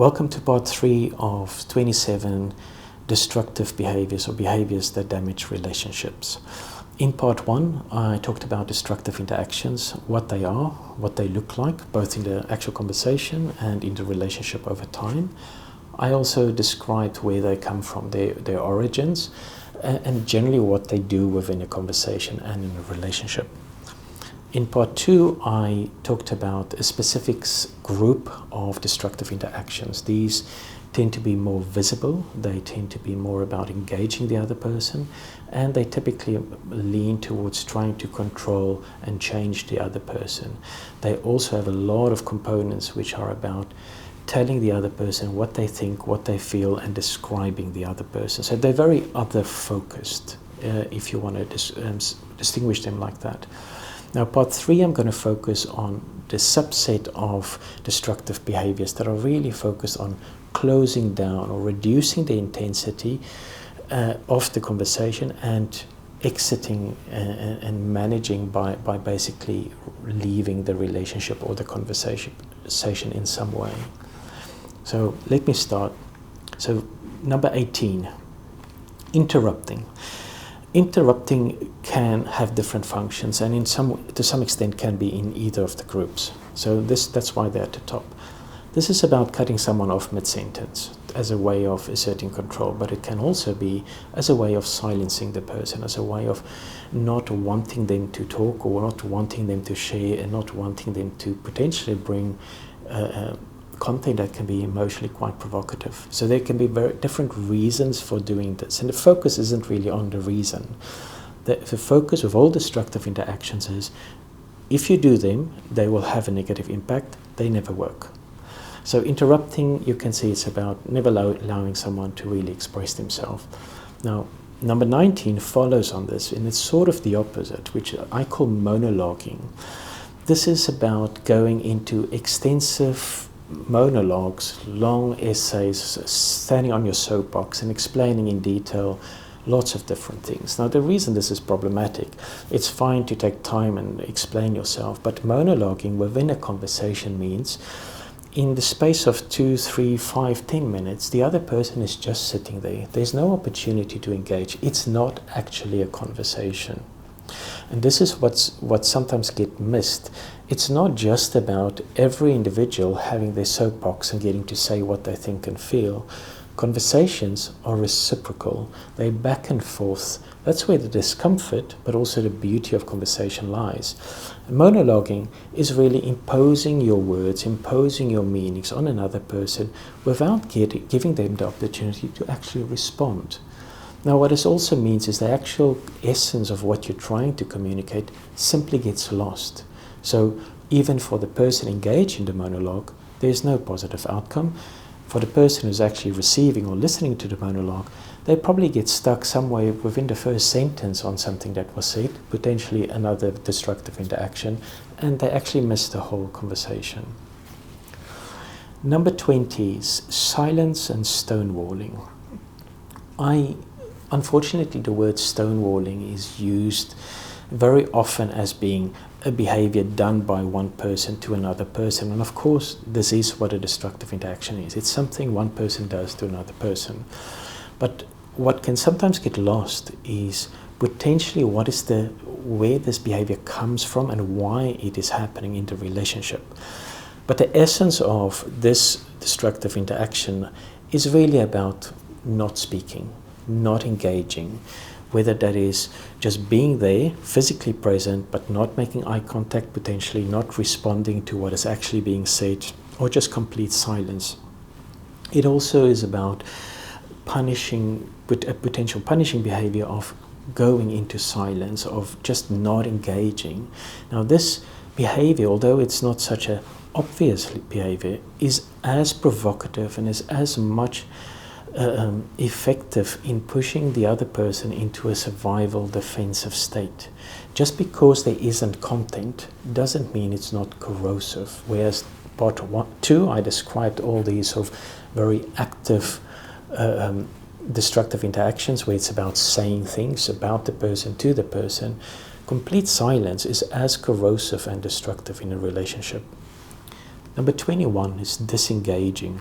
Welcome to part 3 of 27 destructive behaviors or behaviors that damage relationships. In part 1, I talked about destructive interactions, what they are, what they look like, both in the actual conversation and in the relationship over time. I also described where they come from, their origins, and generally what they do within a conversation and in a relationship. In part 2, I talked about a specific group of destructive interactions. These tend to be more visible, they tend to be more about engaging the other person, and they typically lean towards trying to control and change the other person. They also have a lot of components which are about telling the other person what they think, what they feel, and describing the other person. So they're very other-focused, if you want to distinguish them like that. Now, part 3, I'm going to focus on the subset of destructive behaviors that are really focused on closing down or reducing the intensity of the conversation and exiting and managing by basically leaving the relationship or the conversation in some way. So let me start. So number 18, interrupting. Interrupting can have different functions and to some extent can be in either of the groups. So that's why they're at the top. This is about cutting someone off mid-sentence as a way of asserting control, but it can also be as a way of silencing the person, as a way of not wanting them to talk or not wanting them to share and not wanting them to potentially bring content that can be emotionally quite provocative. So there can be very different reasons for doing this, and the focus isn't really on the reason. The focus of all destructive interactions is if you do them, they will have a negative impact, they never work. So interrupting, you can see it's about never allowing someone to really express themselves. Now, number 19 follows on this, and it's sort of the opposite, which I call monologuing. This is about going into extensive monologues, long essays, standing on your soapbox and explaining in detail lots of different things. Now, the reason this is problematic, it's fine to take time and explain yourself, but monologuing within a conversation means in the space of 2, 3, 5, 10 minutes, the other person is just sitting there. There's no opportunity to engage. It's not actually a conversation. And this is what sometimes gets missed. It's not just about every individual having their soapbox and getting to say what they think and feel. Conversations are reciprocal. They're back and forth. That's where the discomfort, but also the beauty of conversation lies. Monologuing is really imposing your words, imposing your meanings on another person without giving them the opportunity to actually respond. Now, what this also means is the actual essence of what you're trying to communicate simply gets lost. So even for the person engaged in the monologue, there's no positive outcome. For the person who's actually receiving or listening to the monologue, they probably get stuck somewhere within the first sentence on something that was said, potentially another destructive interaction, and they actually miss the whole conversation. Number 20 is silence and stonewalling. Unfortunately, the word stonewalling is used very often as being a behavior done by one person to another person. And of course, this is what a destructive interaction is. It's something one person does to another person. But what can sometimes get lost is potentially where this behavior comes from and why it is happening in the relationship. But the essence of this destructive interaction is really about not speaking, not engaging, whether that is just being there, physically present, but not making eye contact, potentially not responding to what is actually being said, or just complete silence. It also is about a potential punishing behavior of going into silence, of just not engaging. Now, this behavior, although it's not such an obvious behavior, is as provocative and is as much effective in pushing the other person into a survival defensive state. Just because there isn't content doesn't mean it's not corrosive. Whereas part 2, I described all these sort of very active destructive interactions where it's about saying things about the person to the person. Complete silence is as corrosive and destructive in a relationship. Number 21 is disengaging.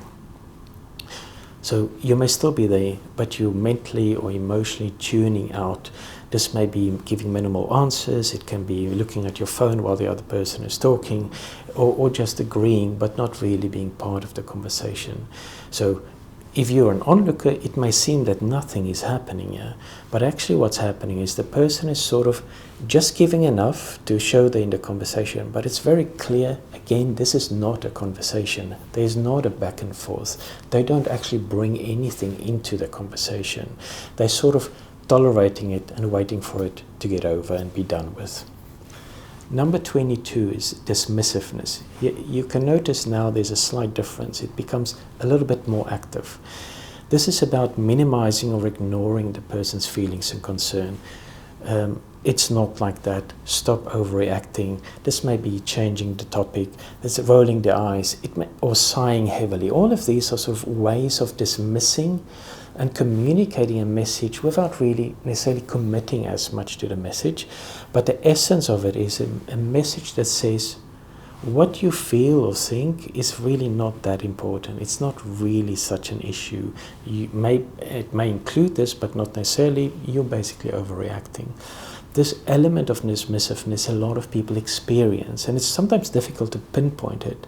So you may still be there, but you're mentally or emotionally tuning out. This may be giving minimal answers, it can be looking at your phone while the other person is talking, or just agreeing but not really being part of the conversation. So if you're an onlooker, it may seem that nothing is happening here, but actually what's happening is the person is sort of just giving enough to show they're in the conversation, but it's very clear, again, this is not a conversation. There's not a back and forth. They don't actually bring anything into the conversation. They're sort of tolerating it and waiting for it to get over and be done with. Number 22 is dismissiveness. You can notice now there's a slight difference. It becomes a little bit more active. This is about minimizing or ignoring the person's feelings and concern. It's not like that. Stop overreacting. This may be changing the topic. It's rolling the eyes, or sighing heavily. All of these are sort of ways of dismissing and communicating a message without really necessarily committing as much to the message. But the essence of it is a message that says what you feel or think is really not that important. It's not really such an issue. It may include this, but not necessarily. You're basically overreacting. This element of dismissiveness a lot of people experience, and it's sometimes difficult to pinpoint it.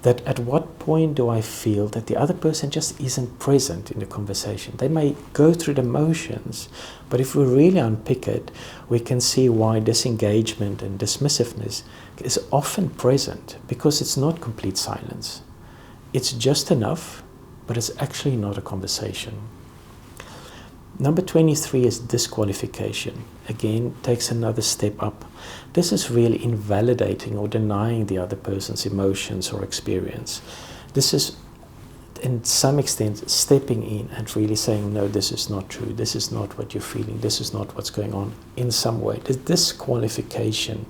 That at what point do I feel that the other person just isn't present in the conversation? They may go through the motions, but if we really unpick it, we can see why disengagement and dismissiveness is often present, because it's not complete silence. It's just enough, but it's actually not a conversation. Number 23 is disqualification. Again, takes another step up. This is really invalidating or denying the other person's emotions or experience. This is, in some extent, stepping in and really saying, no, this is not true. This is not what you're feeling. This is not what's going on in some way. The disqualification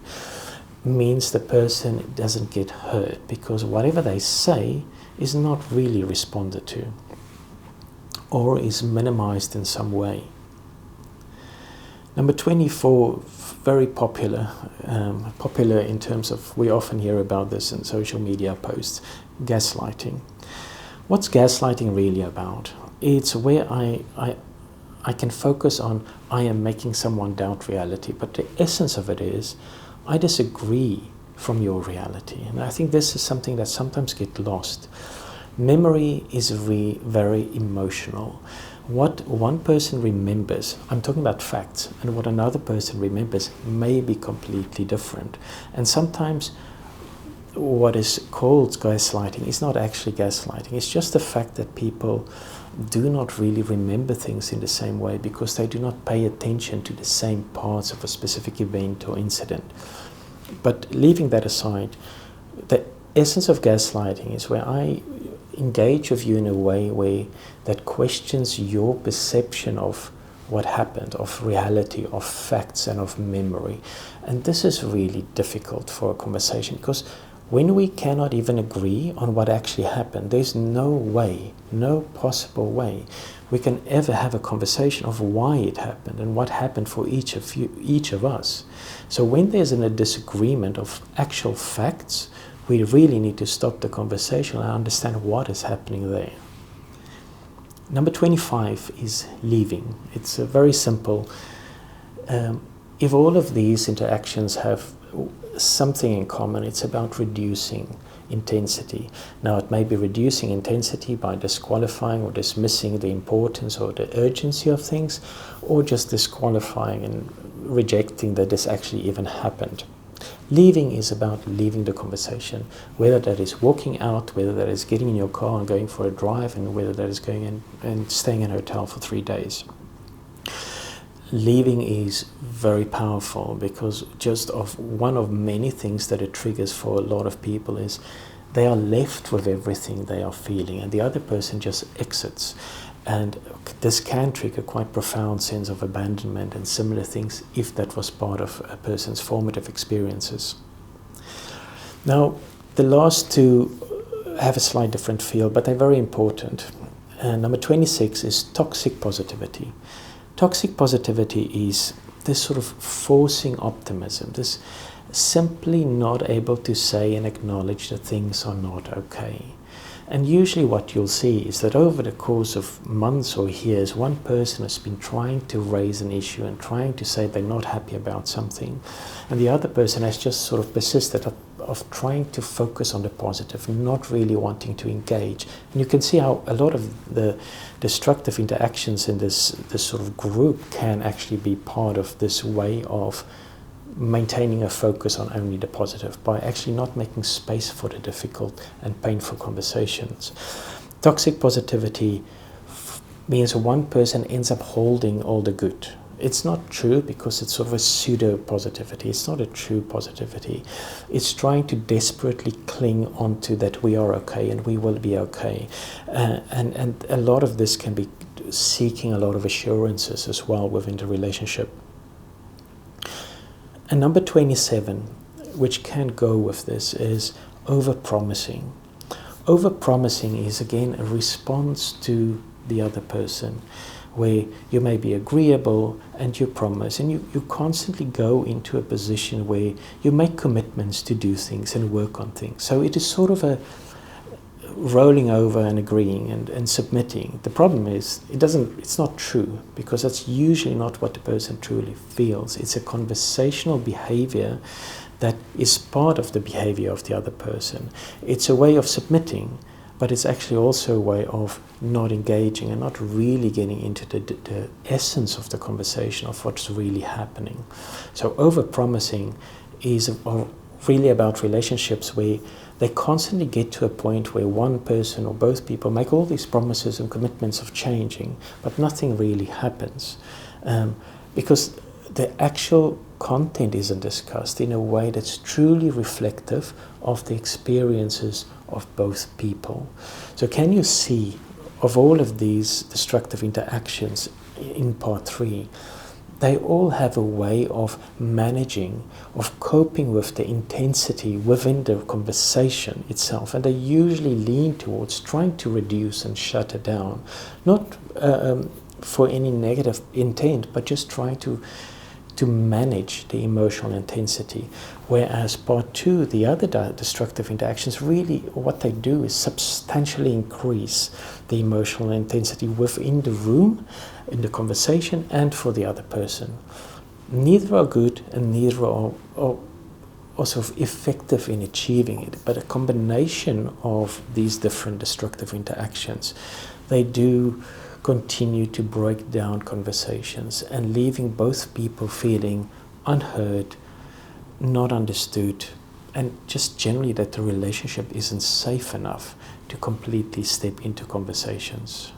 means the person doesn't get hurt because whatever they say is not really responded to or is minimized in some way. Number 24, very popular in terms of, we often hear about this in social media posts, gaslighting. What's gaslighting really about? It's where I can focus on, I am making someone doubt reality, but the essence of it is, I disagree from your reality. And I think this is something that sometimes gets lost. Memory is very emotional. What one person remembers, I'm talking about facts, and what another person remembers may be completely different. And sometimes what is called gaslighting is not actually gaslighting. It's just the fact that people do not really remember things in the same way because they do not pay attention to the same parts of a specific event or incident. But leaving that aside, the essence of gaslighting is where I engage with you in a way that questions your perception of what happened, of reality, of facts, and of memory. And this is really difficult for a conversation because when we cannot even agree on what actually happened, there's no way, no possible way we can ever have a conversation of why it happened and what happened for each of us. So when there's a disagreement of actual facts, we really need to stop the conversation and understand what is happening there. Number 25 is leaving. It's very simple. If all of these interactions have something in common, it's about reducing intensity. Now, it may be reducing intensity by disqualifying or dismissing the importance or the urgency of things, or just disqualifying and rejecting that this actually even happened. Leaving is about leaving the conversation, whether that is walking out, whether that is getting in your car and going for a drive, and whether that is going in and staying in a hotel for 3 days. Leaving is very powerful because just of one of many things that it triggers for a lot of people is they are left with everything they are feeling and the other person just exits. And this can trigger quite profound sense of abandonment and similar things if that was part of a person's formative experiences. Now, the last two have a slight different feel, but they're very important. Number 26 is toxic positivity. Toxic positivity is this sort of forcing optimism, this simply not able to say and acknowledge that things are not okay. And usually what you'll see is that over the course of months or years, one person has been trying to raise an issue and trying to say they're not happy about something, and the other person has just sort of persisted of trying to focus on the positive, not really wanting to engage. And you can see how a lot of the destructive interactions in this sort of group can actually be part of this way of maintaining a focus on only the positive, by actually not making space for the difficult and painful conversations. Toxic positivity means one person ends up holding all the good. It's not true, because it's sort of a pseudo positivity. It's not a true positivity. It's trying to desperately cling onto that we are okay and we will be okay. And a lot of this can be seeking a lot of assurances as well within the relationship. And number 27, which can go with this, is over-promising. Over-promising is, again, a response to the other person, where you may be agreeable and you promise, and you constantly go into a position where you make commitments to do things and work on things. So it is sort of a rolling over and agreeing and submitting. The problem is it's not true, because that's usually not what the person truly feels. It's a conversational behavior that is part of the behavior of the other person. It's a way of submitting, but it's actually also a way of not engaging and not really getting into the essence of the conversation, of what's really happening. So over-promising is really about relationships where they constantly get to a point where one person or both people make all these promises and commitments of changing, but nothing really happens, because the actual content isn't discussed in a way that's truly reflective of the experiences of both people. So can you see, of all of these destructive interactions in part 3, they all have a way of managing, of coping with the intensity within the conversation itself, and they usually lean towards trying to reduce and shut it down, not for any negative intent, but just trying to manage the emotional intensity. Whereas part 2, the other destructive interactions, really what they do is substantially increase the emotional intensity within the room, in the conversation, and for the other person. Neither are good and neither are also effective in achieving it, but a combination of these different destructive interactions, they do continue to break down conversations and leaving both people feeling unheard, not understood, and just generally that the relationship isn't safe enough to completely step into conversations.